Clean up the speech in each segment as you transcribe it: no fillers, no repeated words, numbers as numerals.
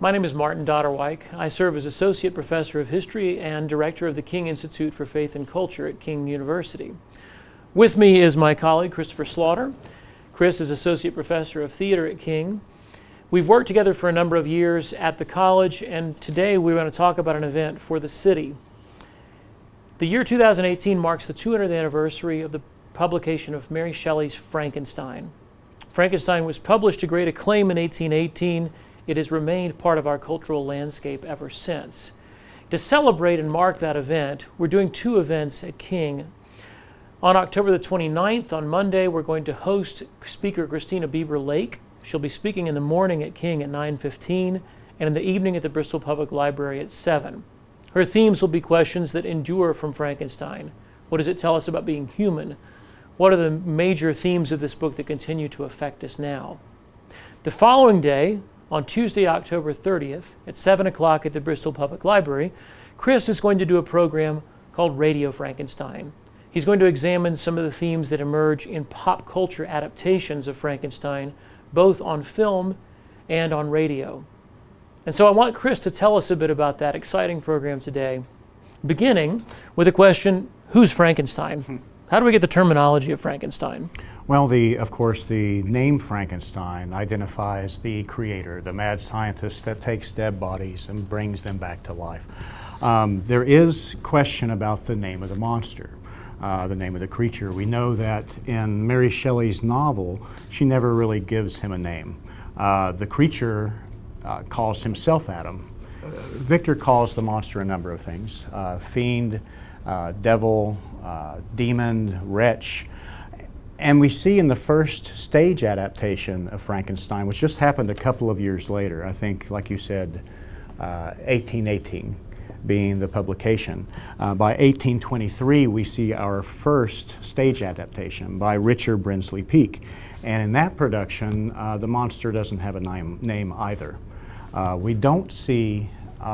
My name is Martin Dotterweich. I serve as Associate Professor of History and Director of the King Institute for Faith and Culture at King University. With me is my colleague, Christopher Slaughter. Chris is Associate Professor of Theater at King. We've worked together for a number of years at the college, and today we're going to talk about an event for the city. The year 2018 marks the 200th anniversary of the publication of Mary Shelley's Frankenstein. Frankenstein was published to great acclaim in 1818. It has remained part of our cultural landscape ever since. To celebrate and mark that event, we're doing two events at King. On October the 29th, on Monday, we're going to host speaker Christina Bieber-Lake. She'll be speaking in the morning at King at 9:15 and in the evening at the Bristol Public Library at 7. Her themes will be questions that endure from Frankenstein. What does it tell us about being human? What are the major themes of this book that continue to affect us now? The following day, on Tuesday, October 30th, at 7 o'clock at the Bristol Public Library, Chris is going to do a program called Radio Frankenstein. He's going to examine some of the themes that emerge in pop culture adaptations of Frankenstein, both on film and on radio. And so I want Chris to tell us a bit about that exciting program today, beginning with a question, who's Frankenstein? How do we get the terminology of Frankenstein? Well, of course, the name Frankenstein identifies the creator, the mad scientist that takes dead bodies and brings them back to life. There is question about the name of the monster, the name of the creature. We know that in Mary Shelley's novel, she never really gives him a name. The creature calls himself Adam. Victor calls the monster a number of things, fiend, devil, demon, wretch. And we see in the first stage adaptation of Frankenstein, which just happened a couple of years later, I think, like you said, 1818 being the publication. By 1823, we see our first stage adaptation by Richard Brinsley Peake. And in that production, the monster doesn't have a name either. We don't see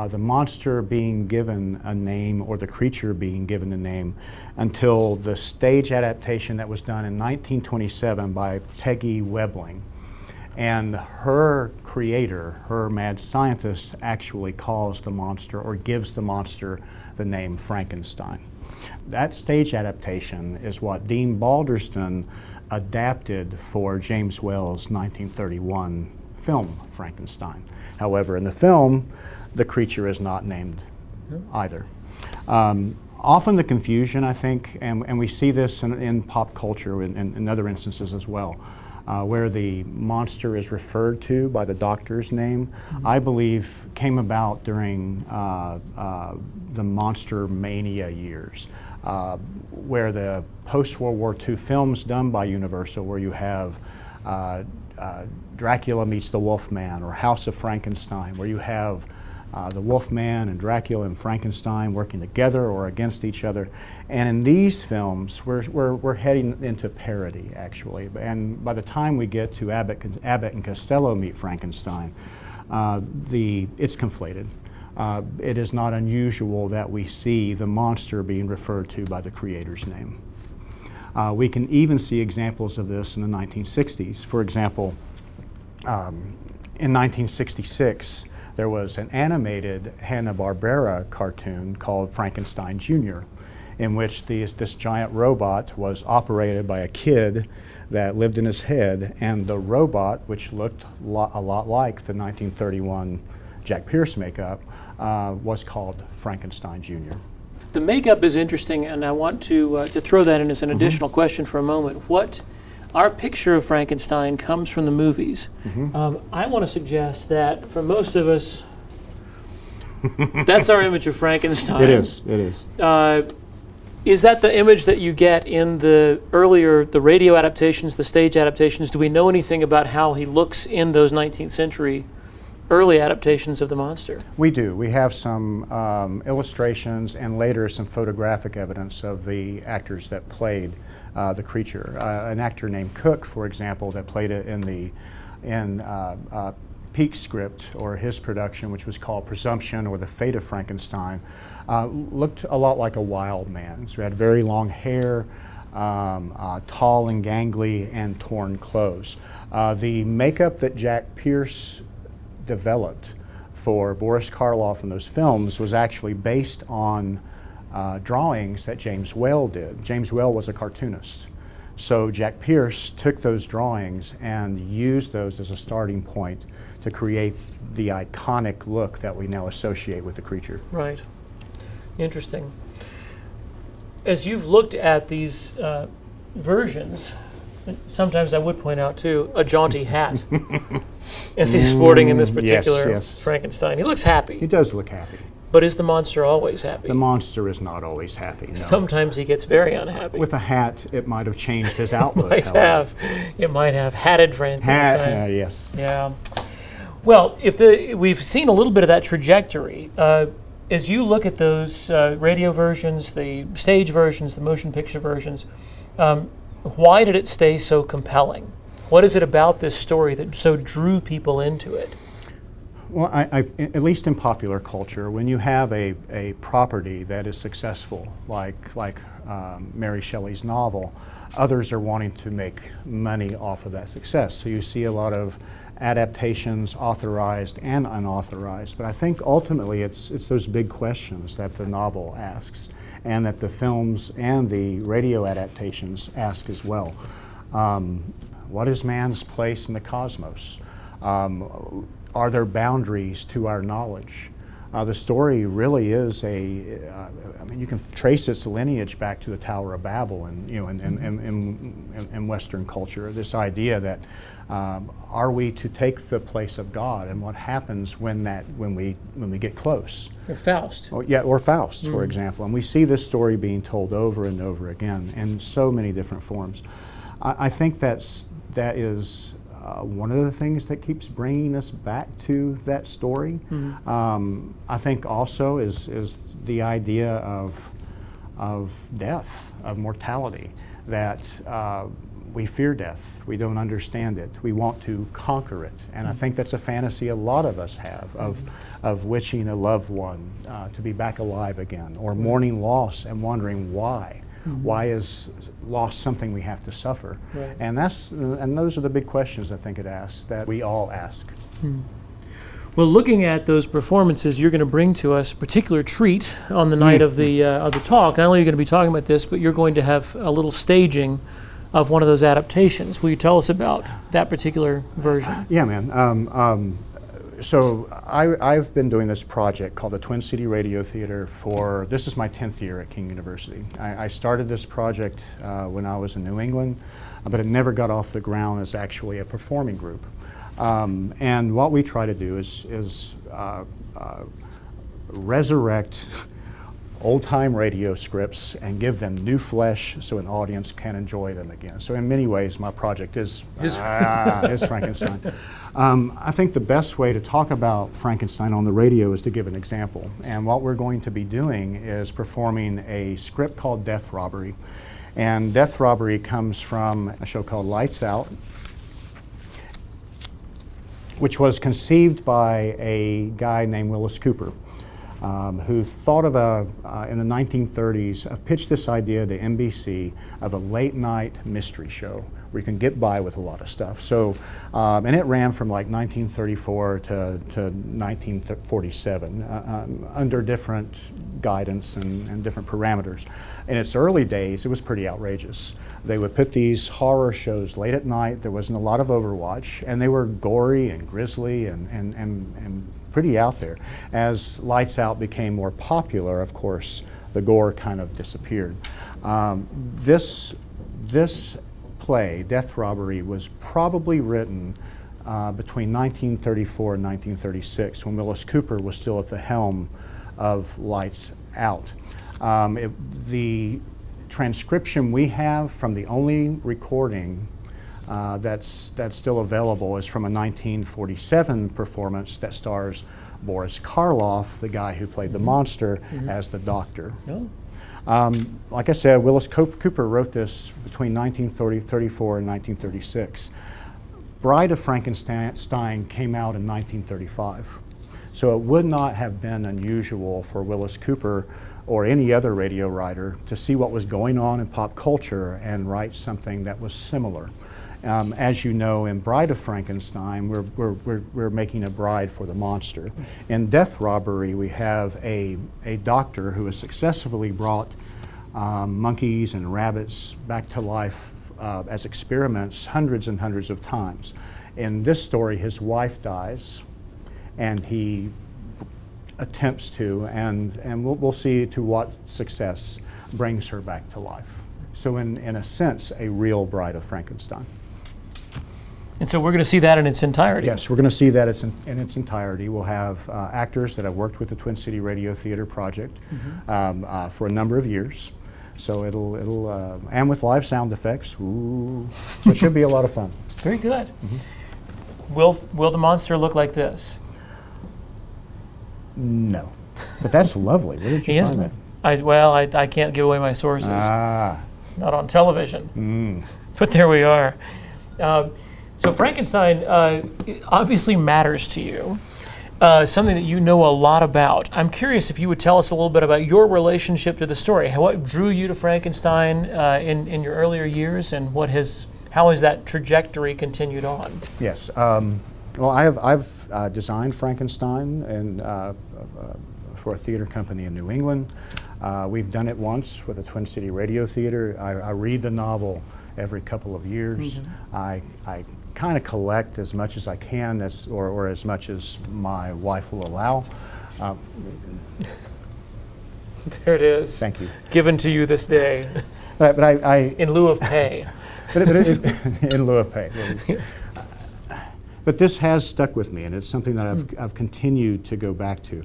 the monster being given a name or the creature being given a name until the stage adaptation that was done in 1927 by Peggy Webling. And her creator, her mad scientist, actually calls the monster or gives the monster the name Frankenstein. That stage adaptation is what Dean Balderston adapted for James Whale's 1931 film, Frankenstein. However, in the film, the creature is not named either. Often the confusion, I think, and we see this in pop culture in other instances as well, where the monster is referred to by the doctor's name, I believe came about during the monster mania years, where the post-World War II films done by Universal, where you have Dracula meets the Wolfman, or House of Frankenstein, where you have the Wolfman and Dracula and Frankenstein working together or against each other. And in these films, we're heading into parody, actually. And by the time we get to Abbott and Costello meet Frankenstein, it's conflated. It is not unusual that we see the monster being referred to by the creator's name. We can even see examples of this in the 1960s. For example, in 1966, there was an animated Hanna-Barbera cartoon called Frankenstein Jr., in which this giant robot was operated by a kid that lived in his head, and the robot, which looked a lot like the 1931 Jack Pierce makeup, was called Frankenstein Jr. The makeup is interesting, and I want to throw that in as an additional question for a moment. Our picture of Frankenstein comes from the movies. I want to suggest that for most of us, that's our image of Frankenstein. It is. Is that the image that you get in the radio adaptations, the stage adaptations? Do we know anything about how he looks in those 19th century early adaptations of the monster? We do. We have some illustrations and later some photographic evidence of the actors that played the creature. An actor named Cook, for example, that played it in Peake's script, or his production, which was called Presumption or The Fate of Frankenstein, looked a lot like a wild man. So he had very long hair, tall and gangly, and torn clothes. The makeup that Jack Pierce developed for Boris Karloff in those films was actually based on drawings that James Whale did. James Whale was a cartoonist. So Jack Pierce took those drawings and used those as a starting point to create the iconic look that we now associate with the creature. Right. Interesting. As you've looked at these versions, sometimes I would point out too a jaunty hat as he's sporting in this particular yes. Frankenstein. He looks happy. He does look happy. But is the monster always happy? The monster is not always happy, no. Sometimes he gets very unhappy. With a hat, it might have changed his outlook. It might have hatted Frankenstein. Yes. Yeah. Well, we've seen a little bit of that trajectory. As you look at those radio versions, the stage versions, the motion picture versions, why did it stay so compelling? What is it about this story that so drew people into it? Well, at least in popular culture, when you have a property that is successful, like Mary Shelley's novel, others are wanting to make money off of that success. So you see a lot of adaptations, authorized and unauthorized. But I think ultimately it's those big questions that the novel asks, and that the films and the radio adaptations ask as well. What is man's place in the cosmos? Are there boundaries to our knowledge? The story really is I mean, you can trace its lineage back to the Tower of Babel, and in Western culture, this idea that are we to take the place of God, and what happens when we get close? Or Faust. Or Faust, for example. And we see this story being told over and over again in so many different forms. I think that is one of the things that keeps bringing us back to that story. I think also is the idea of death, of mortality, that we fear death, we don't understand it, we want to conquer it. And I think that's a fantasy a lot of us have, of wishing a loved one to be back alive again, or mourning loss and wondering why. Why is loss something we have to suffer? Right. And those are the big questions I think it asks, that we all ask. Well, looking at those performances, you're going to bring to us a particular treat on the night of the talk. Not only are you going to be talking about this, but you're going to have a little staging of one of those adaptations. Will you tell us about that particular version? Yeah, man. So I've been doing this project called the Twin City Radio Theater this is my 10th year at King University. I started this project when I was in New England, but it never got off the ground as actually a performing group. And what we try to do is resurrect old-time radio scripts and give them new flesh so an audience can enjoy them again. So in many ways, my project is Frankenstein. I think the best way to talk about Frankenstein on the radio is to give an example. And what we're going to be doing is performing a script called Death Robbery. And Death Robbery comes from a show called Lights Out, which was conceived by a guy named Willis Cooper, who thought of in the 1930s, pitched this idea to NBC of a late night mystery show where you can get by with a lot of stuff. So, and it ran from like 1934 to 1947 under different guidance and different parameters. In its early days, it was pretty outrageous. They would put these horror shows late at night. There wasn't a lot of overwatch, and they were gory and grisly and pretty out there. As Lights Out became more popular, of course, the gore kind of disappeared. This play, Death Robbery, was probably written between 1934 and 1936, when Willis Cooper was still at the helm of Lights Out. The transcription we have from the only recording that's still available is from a 1947 performance that stars Boris Karloff, the guy who played the monster, as the doctor. Oh. Like I said, Willis Cooper wrote this between 1934 and 1936. Bride of Frankenstein came out in 1935. So it would not have been unusual for Willis Cooper or any other radio writer to see what was going on in pop culture and write something that was similar. As you know, in Bride of Frankenstein, we're making a bride for the monster. In Death Robbery, we have a doctor who has successfully brought monkeys and rabbits back to life as experiments hundreds and hundreds of times. In this story, his wife dies, and he attempts to, and we'll see to what success brings her back to life. So in a sense, a real Bride of Frankenstein. And so we're going to see that in its entirety. Yes, we're going to see that in its entirety. We'll have actors that have worked with the Twin City Radio Theater project for a number of years. So it'll and with live sound effects. Ooh, so it should be a lot of fun. Very good. Will the monster look like this? No, but that's lovely. Where did you find that? I can't give away my sources. Ah, Not on television. But there we are. So Frankenstein obviously matters to you, something that you know a lot about. I'm curious if you would tell us a little bit about your relationship to the story. What drew you to Frankenstein in your earlier years, and how has that trajectory continued on? yes. Well, I've designed Frankenstein for a theater company in New England. We've done it once with the Twin City Radio Theater. I read the novel every couple of years. I kind of collect as much as I can, or as much as my wife will allow. There it is. Thank you. Given to you this day But I in lieu of pay. in lieu of pay. But this has stuck with me, and it's something that I've continued to go back to.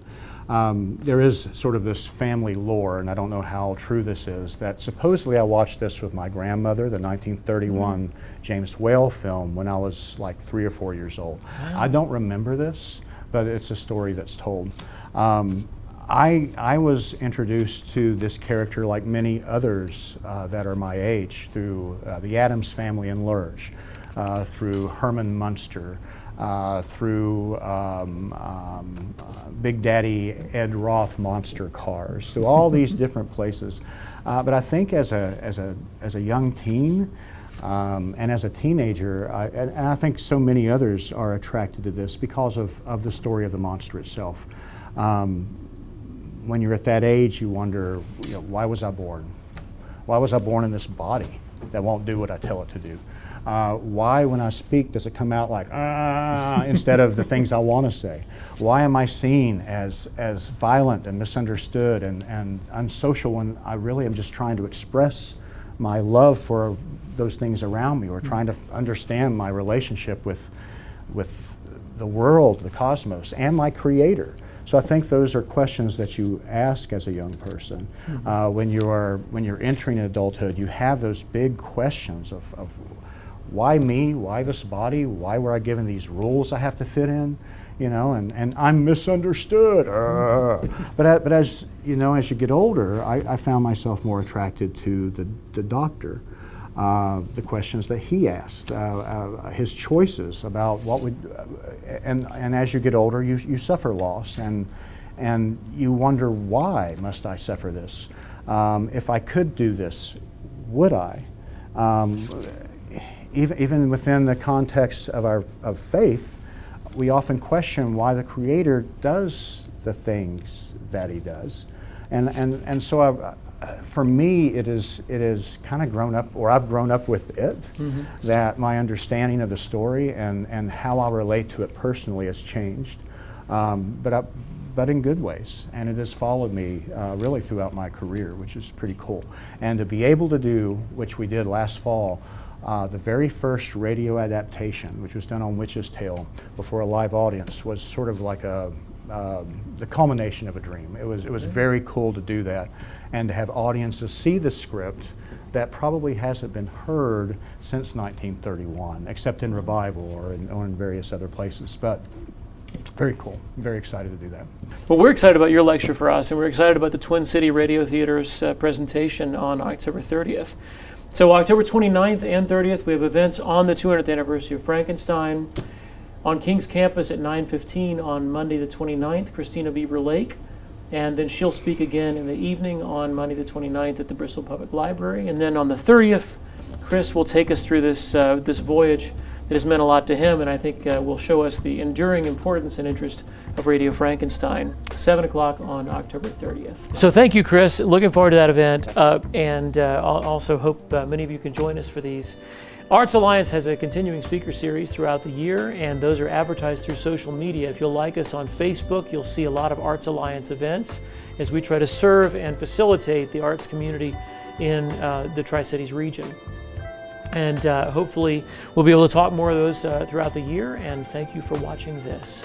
There is sort of this family lore, and I don't know how true this is, that supposedly I watched this with my grandmother, the 1931 James Whale film, when I was like 3 or 4 years old. Wow. I don't remember this, but it's a story that's told. I was introduced to this character, like many others that are my age, through the Addams Family in Lurch, through Herman Munster, through Big Daddy Ed Roth monster cars, through all these different places. But I think as a young teen and as a teenager, and I think so many others are attracted to this because of the story of the monster itself. When you're at that age, you wonder, why was I born? Why was I born in this body that won't do what I tell it to do? Why, when I speak, does it come out like instead of the things I want to say? Why am I seen as violent and misunderstood and unsocial when I really am just trying to express my love for those things around me, or trying to understand my relationship with the world, the cosmos, and my Creator? So I think those are questions that you ask as a young person. When you're entering adulthood, you have those big questions of why me? Why this body? Why were I given these rules I have to fit in? And I'm misunderstood. But as as you get older, I found myself more attracted to the doctor, the questions that he asked, his choices about what would, and as you get older, you suffer loss, and you wonder, why must I suffer this? If I could do this, would I? Even within the context of faith, we often question why the Creator does the things that He does, and so for me, it is kind of grown up, or I've grown up with it, that my understanding of the story and how I relate to it personally has changed, but in good ways, and it has followed me really throughout my career, which is pretty cool. And to be able to do, which we did last fall, the very first radio adaptation, which was done on Witch's Tale before a live audience, was sort of like the culmination of a dream. It was very cool to do that, and to have audiences see the script that probably hasn't been heard since 1931, except in revival or in various other places. But very cool. Very excited to do that. Well, we're excited about your lecture for us, and we're excited about the Twin City Radio Theater's presentation on October 30th. So October 29th and 30th, we have events on the 200th anniversary of Frankenstein on King's Campus at 9:15 on Monday the 29th, Christina Bieber Lake. And then she'll speak again in the evening on Monday the 29th at the Bristol Public Library. And then on the 30th, Chris will take us through this, this voyage that has meant a lot to him, and I think will show us the enduring importance and interest of Radio Frankenstein, 7 o'clock on October 30th. So thank you, Chris. Looking forward to that event, and I'll also hope many of you can join us for these. Arts Alliance has a continuing speaker series throughout the year, and those are advertised through social media. If you'll like us on Facebook, you'll see a lot of Arts Alliance events as we try to serve and facilitate the arts community in the Tri-Cities region. And hopefully we'll be able to talk more of those throughout the year, and thank you for watching this.